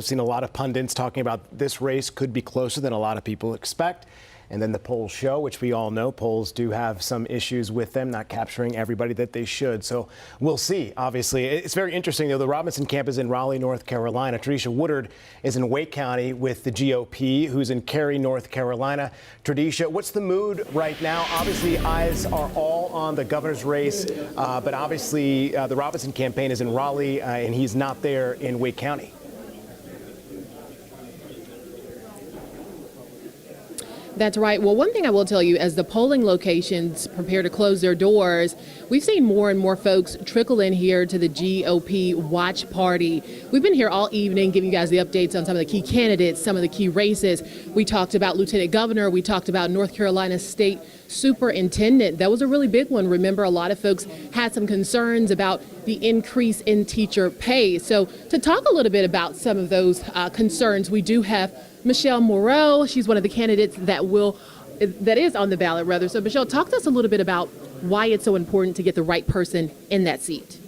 I've seen a lot of pundits talking about this race could be closer than a lot of people expect. And then the polls show, which we all know, polls do have some issues with them, not capturing everybody that they should. So we'll see, obviously. It's very interesting, though. The Robinson camp is in Raleigh, North Carolina. Tradisha Woodard is in Wake County with the GOP, who's in Cary, North Carolina. Tradisha, what's the mood right now? Obviously, eyes are all on the governor's race, but obviously the Robinson campaign is in Raleigh, and he's not there in Wake County. That's right. Well, one thing I will tell you, as the polling locations prepare to close their doors, we've seen more and more folks trickle in here to the GOP watch party. We've been here all evening giving you guys the updates on some of the key candidates, some of the key races. We talked about Lieutenant Governor. We talked about North Carolina State Superintendent. That was a really big one. Remember, a lot of folks had some concerns about the increase in teacher pay. So to talk a little bit about some of those concerns, we do have Michele Morrow. She's one of the candidates that is on the ballot, rather. So Michele, talk to us a little bit about why it's so important to get the right person in that seat.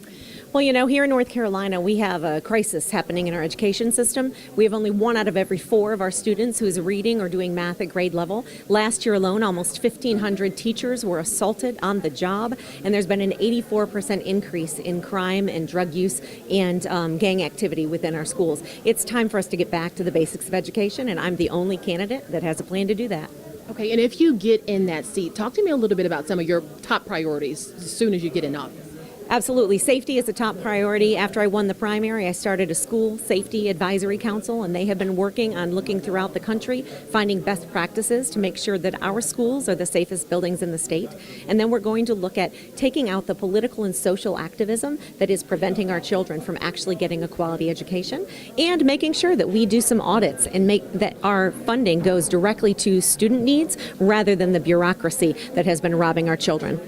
Well, you know, here in North Carolina, we have a crisis happening in our education system. We have only 1 out of every 4 of our students who is reading or doing math at grade level. Last year alone, almost 1,500 teachers were assaulted on the job, and there's been an 84% increase in crime and drug use and gang activity within our schools. It's time for us to get back to the basics of education, and I'm the only candidate that has a plan to do that. Okay, and if you get in that seat, talk to me a little bit about some of your top priorities as soon as you get in office. Absolutely. Safety is a top priority. After I won the primary, I started a school safety advisory council, and they have been working on looking throughout the country, finding best practices to make sure that our schools are the safest buildings in the state. And then we're going to look at taking out the political and social activism that is preventing our children from actually getting a quality education, and making sure that we do some audits and make that our funding goes directly to student needs rather than the bureaucracy that has been robbing our children.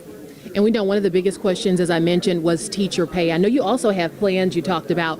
And we know one of the biggest questions, as I mentioned, was teacher pay. I know you also have plans. You talked about,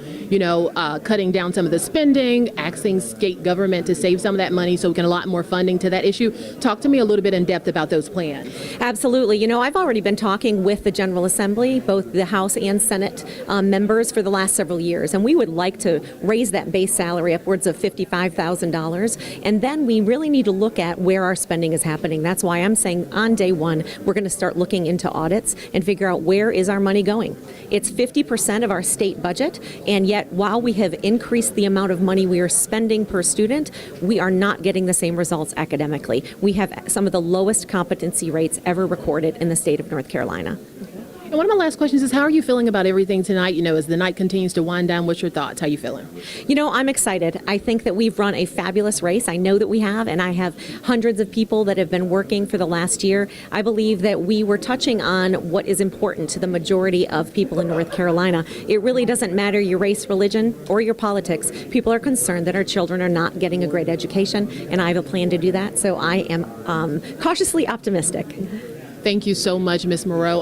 cutting down some of the spending, asking state government to save some of that money so we can allot more funding to that issue. Talk to me a little bit in depth about those plans. Absolutely. You know, I've already been talking with the General Assembly, both the House and Senate members for the last several years, and we would like to raise that base salary upwards of $55,000. And then we really need to look at where our spending is happening. That's why I'm saying on day one, we're going to start looking into audits and figure out where is our money going. It's 50% of our state budget, and yet while we have increased the amount of money we are spending per student, we are not getting the same results academically. We have some of the lowest competency rates ever recorded in the state of North Carolina. And one of my last questions is, how are you feeling about everything tonight? As the night continues to wind down, what's your thoughts? How are you feeling? I'm excited. I think that we've run a fabulous race. I know that we have, and I have hundreds of people that have been working for the last year. I believe that we were touching on what is important to the majority of people in North Carolina. It really doesn't matter your race, religion, or your politics. People are concerned that our children are not getting a great education, and I have a plan to do that. So I am cautiously optimistic. Thank you so much, Ms. Morrow.